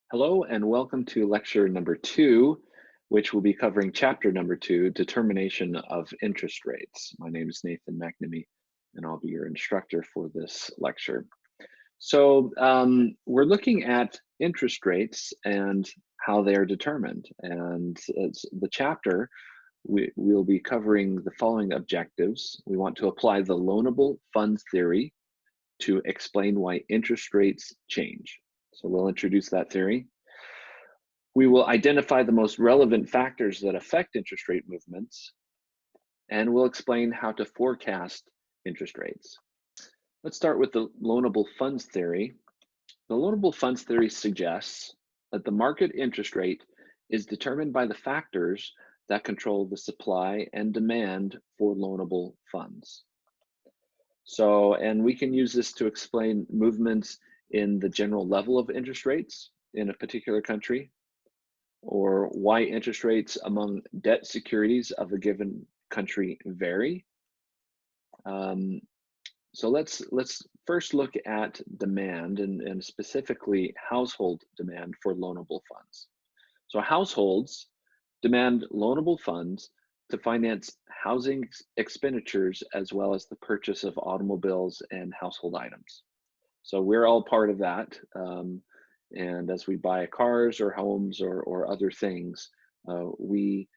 Hello and welcome to lecture number 2, which will be covering chapter number 2, Determination of Interest Rates. My name is Nathan McNamee, and I'll be your instructor for this lecture. We're looking at interest rates and how they are determined. And it's the chapter, we'll be covering the following objectives. We want to apply the loanable funds theory to explain why interest rates change. So we'll introduce that theory. We will identify the most relevant factors that affect interest rate movements, and we'll explain how to forecast interest rates. Let's start with the loanable funds theory. The loanable funds theory suggests that the market interest rate is determined by the factors that control the supply and demand for loanable funds. And we can use this to explain movements in the general level of interest rates in a particular country, or why interest rates among debt securities of a given country vary. Let's first look at demand and specifically household demand for loanable funds. So households demand loanable funds to finance housing expenditures as well as the purchase of automobiles and household items. So we're all part of that. And as we buy cars or homes or other things, we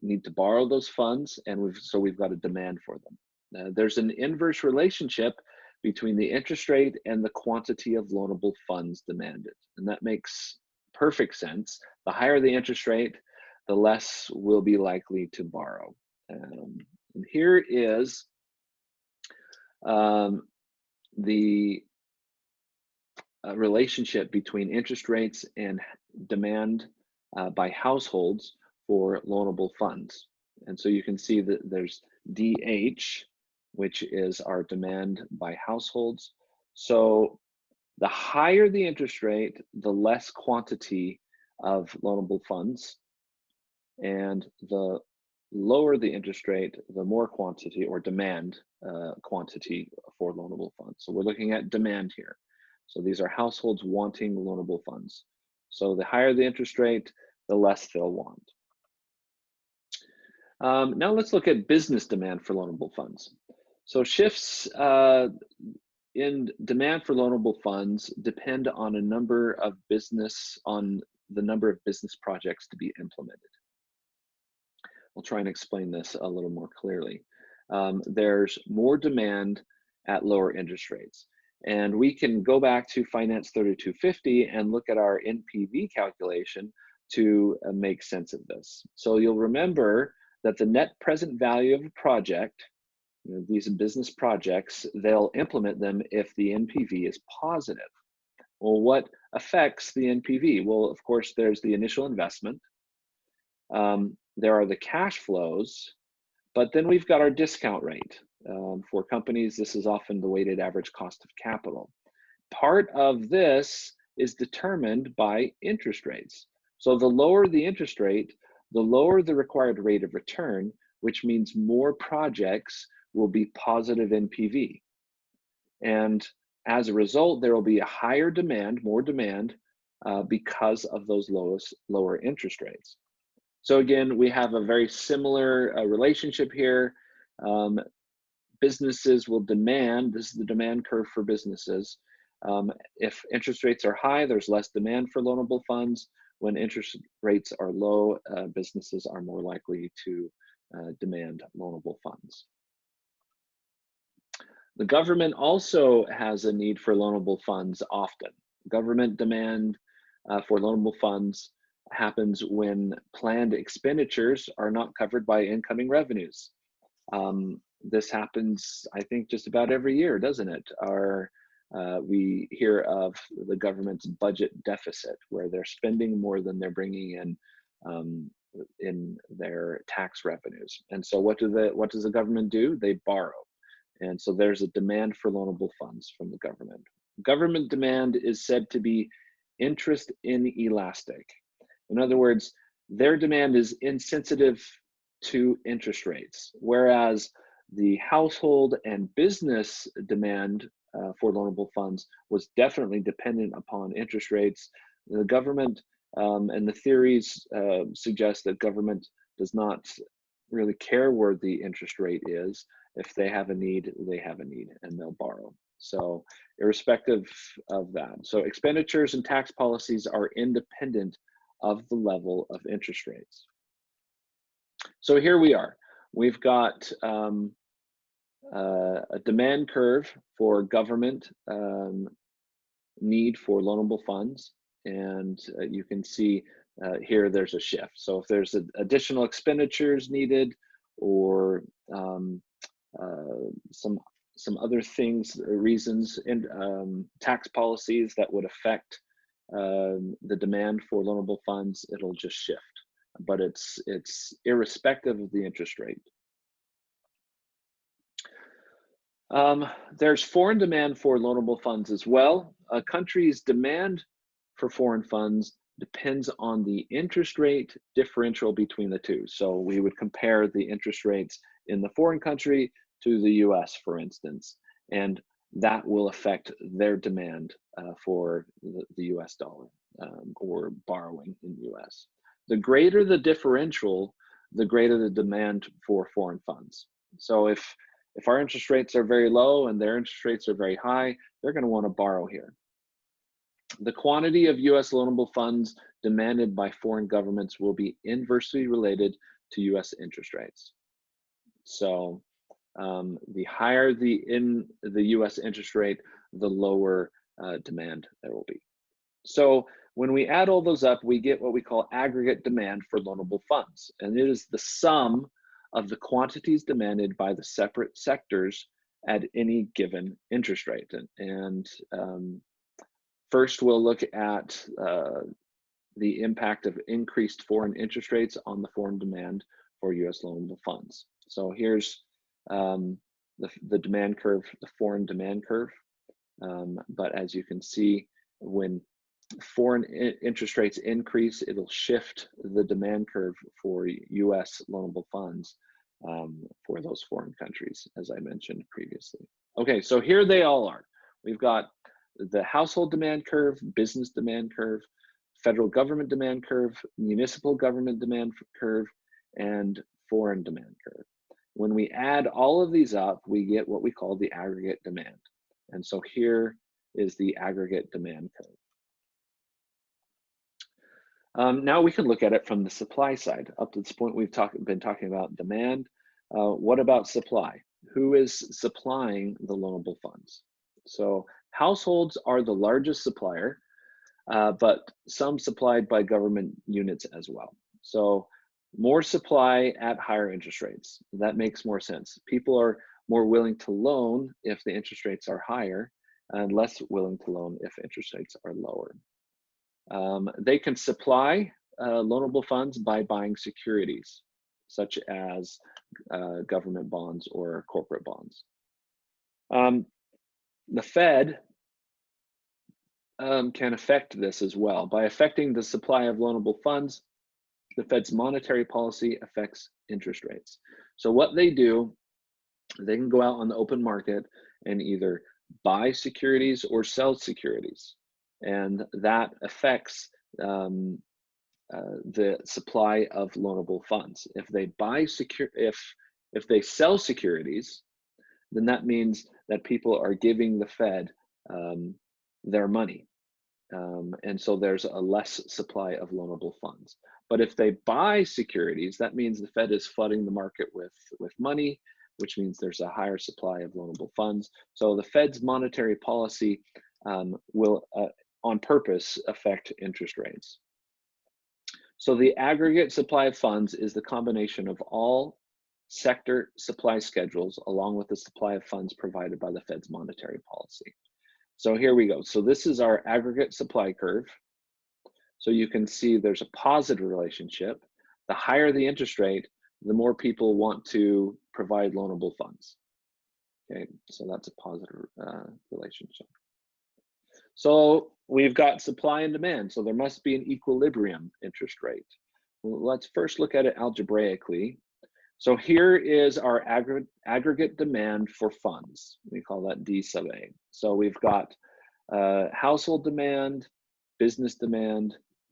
need to borrow those funds, and we've got a demand for them. There's an inverse relationship between the interest rate and the quantity of loanable funds demanded, and that makes perfect sense. The higher the interest rate, the less we'll be likely to borrow. And here is the relationship between interest rates and demand by households for loanable funds. And so you can see that there's DH, which is our demand by households. So the higher the interest rate, the less quantity of loanable funds, and the lower the interest rate, the more quantity or demand quantity for loanable funds. So we're looking at demand here. So these are households wanting loanable funds. So the higher the interest rate, the less they'll want. Now let's look at business demand for loanable funds. So shifts in demand for loanable funds depend on the number of business projects to be implemented. I'll try and explain this a little more clearly. There's more demand at lower interest rates. And we can go back to Finance 3250 and look at our NPV calculation to make sense of this. So you'll remember that the net present value of a project, these business projects, they'll implement them if the NPV is positive. Well, what affects the NPV? Well, of course, there's the initial investment. There are the cash flows, but then we've got our discount rate. For companies, this is often the weighted average cost of capital. Part of this is determined by interest rates. So the lower the interest rate, the lower the required rate of return, which means more projects will be positive NPV. And as a result, there will be a higher demand, more demand, because of those lower interest rates. So again, we have a very similar relationship here. Businesses will demand, this is the demand curve for businesses. If interest rates are high, there's less demand for loanable funds. When interest rates are low, businesses are more likely to demand loanable funds. The government also has a need for loanable funds often. Government demand for loanable funds happens when planned expenditures are not covered by incoming revenues. This happens, I think, just about every year, doesn't it? We hear of the government's budget deficit, where they're spending more than they're bringing in their tax revenues. And so what does the government do? They borrow. And so there's a demand for loanable funds from the government. Government demand is said to be interest inelastic. In other words, their demand is insensitive to interest rates, whereas the household and business demand for loanable funds was definitely dependent upon interest rates. The government and the theories suggest that government does not really care where the interest rate is. If they have a need, they have a need and they'll borrow. So irrespective of that. So expenditures and tax policies are independent of the level of interest rates. So here we are. We've got a demand curve for government need for loanable funds. And you can see here there's a shift. So if there's additional expenditures needed or some other things, reasons, and tax policies that would affect the demand for loanable funds, it'll just shift. But it's irrespective of the interest rate. There's foreign demand for loanable funds as well. A country's demand for foreign funds depends on the interest rate differential between the two. So we would compare the interest rates in the foreign country to the US, for instance, and that will affect their demand for the US dollar or borrowing in the US. The greater the differential, the greater the demand for foreign funds. So if our interest rates are very low and their interest rates are very high, they're going to want to borrow here. The quantity of US loanable funds demanded by foreign governments will be inversely related to US interest rates. So the higher the US interest rate, the lower demand there will be. So when we add all those up, we get what we call aggregate demand for loanable funds. And it is the sum of the quantities demanded by the separate sectors at any given interest rate. And first, we'll look at the impact of increased foreign interest rates on the foreign demand for US loanable funds. So here's the demand curve, the foreign demand curve. But as you can see, when foreign interest rates increase, it'll shift the demand curve for US loanable funds for those foreign countries, as I mentioned previously. Okay, so here they all are. We've got the household demand curve, business demand curve, federal government demand curve, municipal government demand curve, and foreign demand curve. When we add all of these up, we get what we call the aggregate demand. And so here is the aggregate demand curve. Now we can look at it from the supply side. Up to this point, we've been talking about demand. What about supply? Who is supplying the loanable funds? So households are the largest supplier, but some supplied by government units as well. So more supply at higher interest rates. That makes more sense. People are more willing to loan if the interest rates are higher and less willing to loan if interest rates are lower. They can supply loanable funds by buying securities, such as government bonds or corporate bonds. The Fed can affect this as well. By affecting the supply of loanable funds, the Fed's monetary policy affects interest rates. So what they do, they can go out on the open market and either buy securities or sell securities. And that affects the supply of loanable funds. If they buy if they sell securities, then that means that people are giving the Fed their money. And so there's a less supply of loanable funds. But if they buy securities, that means the Fed is flooding the market with money, which means there's a higher supply of loanable funds. So the Fed's monetary policy will on purpose affect interest rates. So the aggregate supply of funds is the combination of all sector supply schedules along with the supply of funds provided by the Fed's monetary policy. So here we go. So this is our aggregate supply curve. So you can see there's a positive relationship. The higher the interest rate, the more people want to provide loanable funds. Okay, so that's a positive relationship. So we've got supply and demand, so there must be an equilibrium interest rate. Well, let's first look at it algebraically. So here is our aggregate demand for funds. We call that D sub A. So we've got household demand, business demand,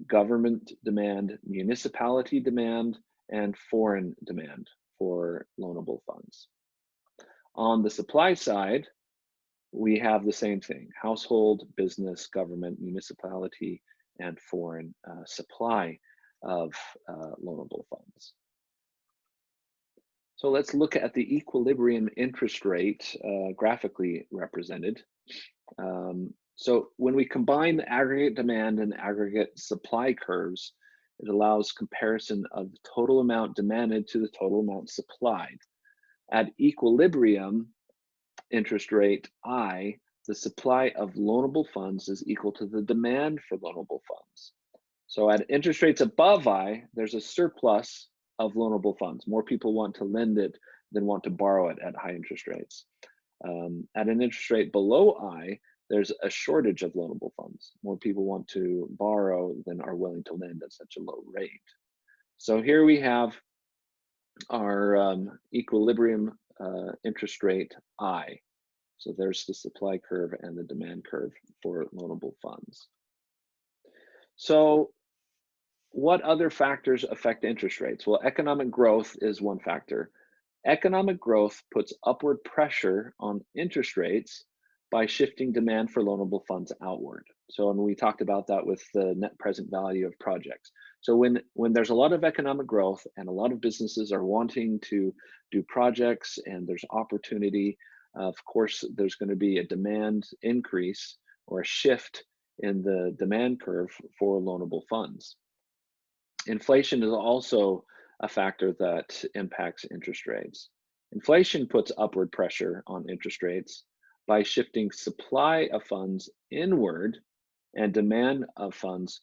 government demand, municipality demand, and foreign demand for loanable funds. On the supply side, we have the same thing: household, business, government, municipality, and foreign supply of loanable funds. So let's look at the equilibrium interest rate graphically represented. So when we combine the aggregate demand and aggregate supply curves, it allows comparison of the total amount demanded to the total amount supplied. At equilibrium interest rate I, the supply of loanable funds is equal to the demand for loanable funds. So at interest rates above I, there's a surplus of loanable funds. More people want to lend it than want to borrow it at high interest rates. At an interest rate below I, there's a shortage of loanable funds. More people want to borrow than are willing to lend at such a low rate. So here we have our equilibrium interest rate I. So there's the supply curve and the demand curve for loanable funds. So what other factors affect interest rates? Well, economic growth is one factor. Economic growth puts upward pressure on interest rates by shifting demand for loanable funds outward. So, and we talked about that with the net present value of projects. So when there's a lot of economic growth and a lot of businesses are wanting to do projects and there's opportunity, of course, there's going to be a demand increase or a shift in the demand curve for loanable funds. Inflation is also a factor that impacts interest rates. Inflation puts upward pressure on interest rates by shifting supply of funds inward and demand of funds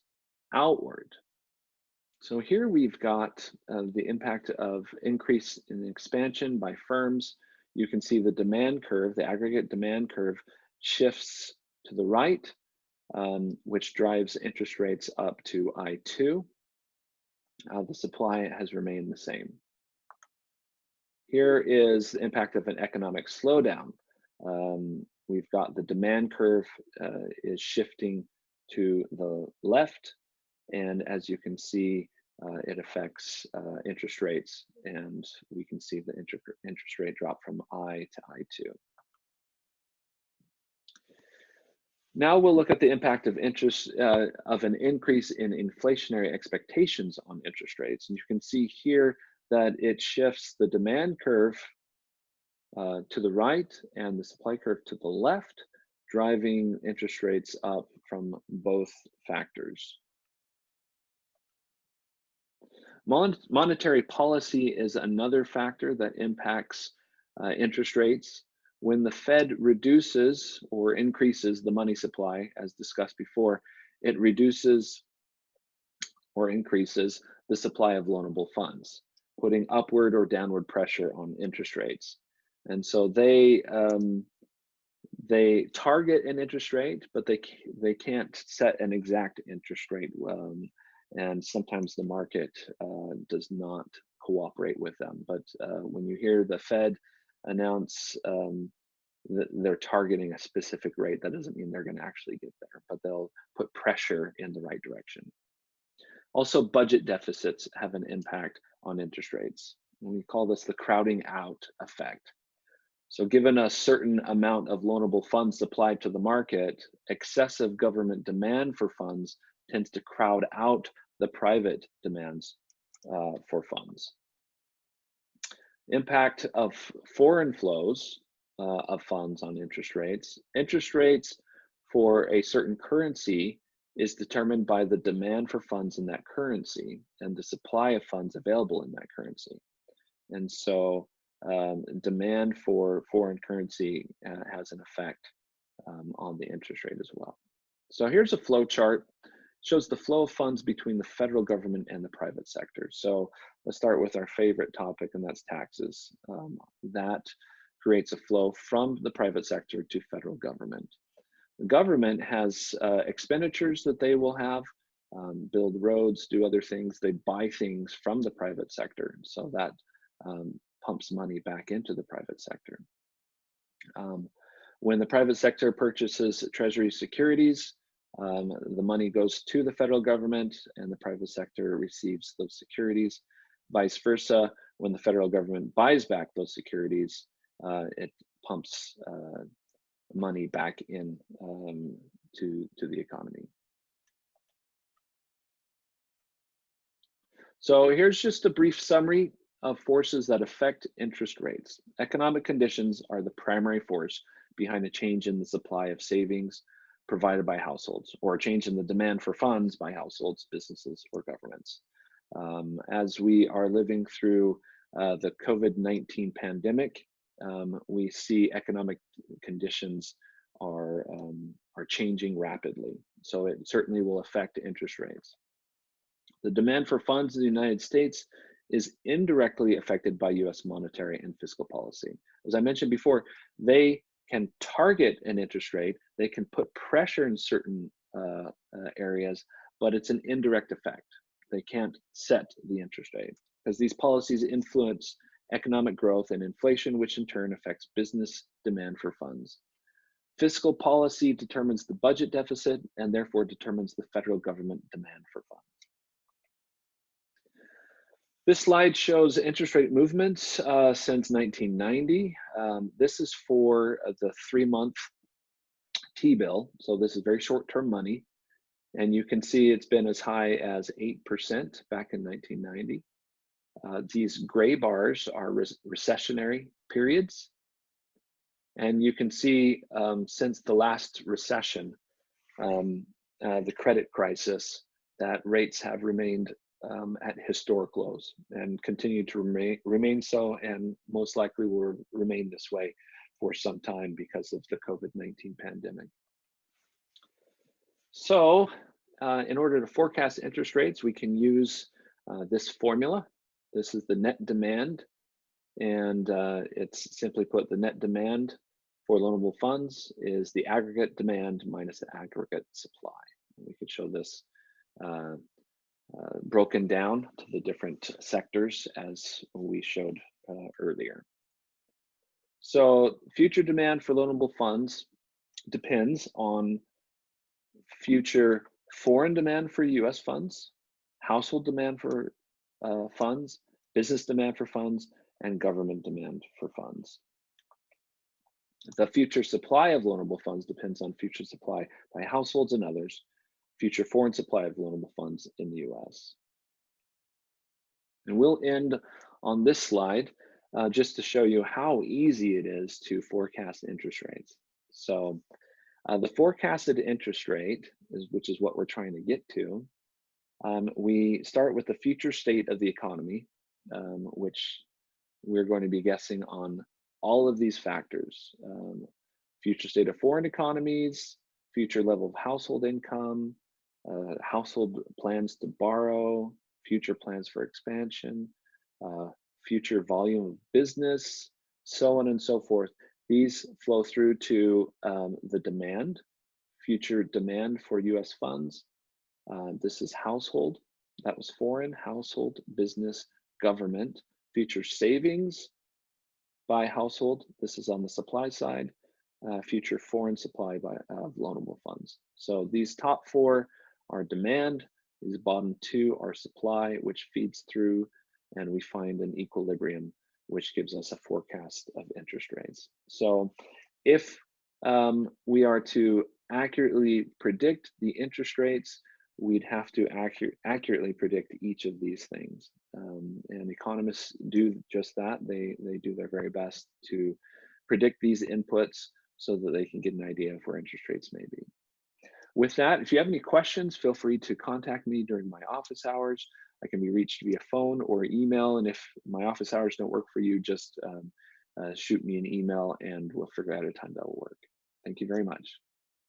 outward. So here we've got the impact of increase in expansion by firms. You can see the demand curve, the aggregate demand curve shifts to the right, which drives interest rates up to I2. The supply has remained the same. Here is the impact of an economic slowdown. We've got the demand curve is shifting to the left, and as you can see, it affects interest rates, and we can see the interest rate drop from I to I2. Now we'll look at the impact of interest of an increase in inflationary expectations on interest rates. And you can see here that it shifts the demand curve to the right and the supply curve to the left, driving interest rates up from both factors. Monetary policy is another factor that impacts interest rates. When the Fed reduces or increases the money supply, as discussed before, it reduces or increases the supply of loanable funds, putting upward or downward pressure on interest rates. And so they target an interest rate, but they can't set an exact interest rate. And sometimes the market does not cooperate with them. But when you hear the Fed announce that they're targeting a specific rate, that doesn't mean they're going to actually get there, but they'll put pressure in the right direction. Also, budget deficits have an impact on interest rates. We call this the crowding out effect. So given a certain amount of loanable funds supplied to the market, excessive government demand for funds tends to crowd out the private demands for funds. Impact of foreign flows of funds on interest rates. Interest rates for a certain currency is determined by the demand for funds in that currency and the supply of funds available in that currency. And so demand for foreign currency has an effect on the interest rate as well. So here's a flow chart. It shows the flow of funds between the federal government and the private sector. So let's start with our favorite topic, and that's taxes. That creates a flow from the private sector to federal government. The government has expenditures that they will have, build roads, do other things. They buy things from the private sector. So that pumps money back into the private sector. When the private sector purchases treasury securities, The money goes to the federal government and the private sector receives those securities. Vice versa, when the federal government buys back those securities, it pumps money back in to the economy. So here's just a brief summary of forces that affect interest rates. Economic conditions are the primary force behind a change in the supply of savings provided by households, or a change in the demand for funds by households, businesses, or governments. As we are living through the COVID-19 pandemic, we see economic conditions are changing rapidly. So it certainly will affect interest rates. The demand for funds in the United States is indirectly affected by US monetary and fiscal policy. As I mentioned before, they can target an interest rate, they can put pressure in certain areas, but it's an indirect effect. They can't set the interest rate because these policies influence economic growth and inflation, which in turn affects business demand for funds. Fiscal policy determines the budget deficit and therefore determines the federal government demand for funds. This slide shows interest rate movements since 1990. This is for the 3-month T-bill. So this is very short-term money. And you can see it's been as high as 8% back in 1990. These gray bars are recessionary periods. And you can see since the last recession, the credit crisis, that rates have remained at historic lows and continue to remain so, and most likely will remain this way for some time because of the COVID-19 pandemic. So in order to forecast interest rates, we can use this formula. This is the net demand, and it's simply put, the net demand for loanable funds is the aggregate demand minus the aggregate supply. We could show this broken down to the different sectors as we showed earlier. So future demand for loanable funds depends on future foreign demand for US funds, household demand for funds, business demand for funds, and government demand for funds. The future supply of loanable funds depends on future supply by households and others, future foreign supply of loanable funds in the US. And we'll end on this slide just to show you how easy it is to forecast interest rates. So the forecasted interest rate, which is what we're trying to get to, we start with the future state of the economy, which we're going to be guessing on all of these factors. Future state of foreign economies, future level of household income, household plans to borrow, future plans for expansion, future volume of business, so on and so forth. These flow through to the demand, future demand for US funds. This is household, that was foreign, household, business, government, future savings by household. This is on the supply side, future foreign supply by loanable funds. So these top 4 are demand, these bottom 2 are supply, which feeds through, and we find an equilibrium, which gives us a forecast of interest rates. So if we are to accurately predict the interest rates, we'd have to accurately predict each of these things. And economists do just that. They do their very best to predict these inputs so that they can get an idea of where interest rates may be. With that, if you have any questions, feel free to contact me during my office hours. I can be reached via phone or email, and if my office hours don't work for you, just shoot me an email and we'll figure out a time that will work. Thank you very much.